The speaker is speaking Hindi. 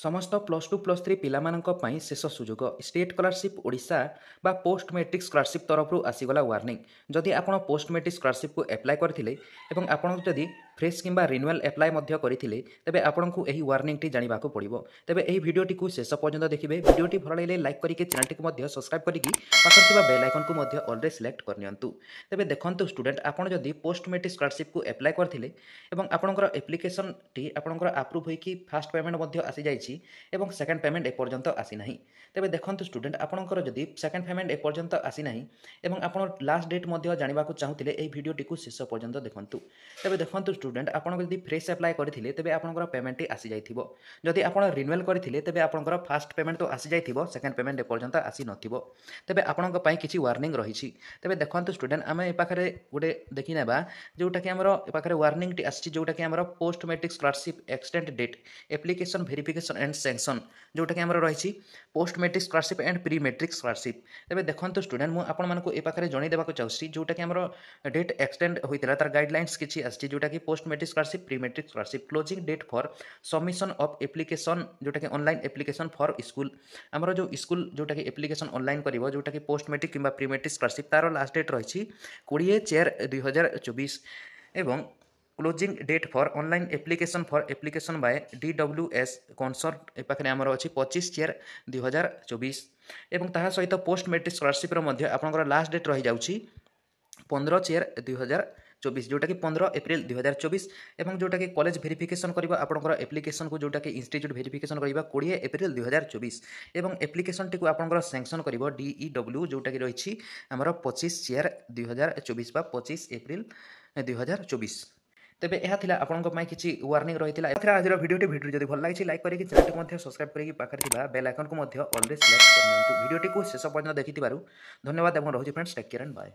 समस्त +2 +3 पिलामानंक पई शेष सुजोग स्टेट स्कॉलरशिप ओडिशा बा पोस्ट मैट्रिक स्कॉलरशिप तरफ आसीगला वार्निंग जदि आपण पोस्ट मैट्रिक स्कॉलरशिप को एप्लाई करथिले एवं आपण जदि फ्रेश किंबा रिन्यूअल एप्लाई मध्य करथिले तबे आपण को एही वार्निंग टी जानिबा को पड़िबो। तबे एही वीडियो टी को शेष पर्यंत देखिबे। वीडियो टी भल लागले लाइक करिके चैनल टी को मध्य सब्सक्राइब करिकि पाखर थिबा बेल आइकन को मध्य ऑल रे सिलेक्ट करनियंतु। तबे देखंतु स्टूडेंट आपण जदि पोस्ट मैट्रिक स्कॉलरशिप को एप्लाई करथिले एवं आपणकर एप्लिकेशन टी आपणकर अप्रूव होईकि फर्स्ट पेमेंट मध्य आसी जाईछि एवं सेकंड पेमेंट एपर्यंत आसी नाही। तबे देखंतु स्टूडेंट आपणकर जदि सेकंड पेमेंट एपर्यंत आसी नाही एवं आपण लास्ट डेट मध्य जानिबा को चाहुतिले एही वीडियो टी को शेष पर्यंत देखंतु। तबे देखंतु स्टूडेंट आपण जदि फ्रेश अप्लाई करथिले तबे आपणकर पेमेंट टी आसी जाइथिबो। जदि आपण रिन्यूअल करथिले तबे आपणकर फर्स्ट पेमेंट तो आसी जाइथिबो, सेकंड पेमेंट एपर्यंत आसी नथिबो। तबे आपणक पई किछि वार्निंग रहिछि। तबे देखंतु स्टूडेंट आमे ए पाखरे गुडे देखि नेबा जोटा कि हमरो ए पाखरे वार्निंग टी आछि जोटा कि हमरो post matric scholarship extend date application verification and sanction जोटा कि हमरो रहिछि post matric scholarship and pre matric scholarship. तबे देखंतु स्टूडेंट मु आपण मानको ए पाखरे जणै देबा को चाहछि जोटा कि हमरो डेट एक्सटेंड होइतला तार गाइडलाइंस किछि आछि जोटा कि post matric scholarship pre matric scholarship closing date for submission of application जोटा कि ऑनलाइन एप्लिकेशन फॉर स्कूल हमरो जो स्कूल जोटा कि एप्लिकेशन ऑनलाइन करिवो जोटा कि पोस्ट मैट्रिक किंबा प्री मैट्रिक स्कॉलरशिप तार लास्ट डेट रहिछि 20/4/2024 एवं closing date for online application for application by DWS concert ए पाखरे हमर अछि 25/4/2024 एवं ताहा सहित पोस्ट मैट्रिक स्कॉलरशिप रो मध्य आपनकर लास्ट डेट रहि जाउछि 15/4/2024 जोटा कि 15 एप्रिल 2024 एवं जोटा कि कॉलेज वेरिफिकेशन करबा आपनकर एप्लिकेशन को जोटा कि इंस्टीट्यूट वेरिफिकेशन करबा 20 एप्रिल 2024 एवं एप्लिकेशन टी को आपनकर सैंक्शन करबो DEW जोटा कि रहिछि हमर 25/4/2024 बा 25 एप्रिल 2024। तेबे यह थिला आपनको पई किछि वार्निंग रहितिला। एथरा आजिर वीडियो जदि भल लागिछि लाइक करिकि चैनल को मध्य सब्सक्राइब करिकि पाखर थिबा बेल आइकन को मध्य ऑल रे सिलेक्ट करनियंतु। वीडियो को शेष पर्यंत देखिथिबारु धन्यवाद एवं रहूछि friends. Take care and bye.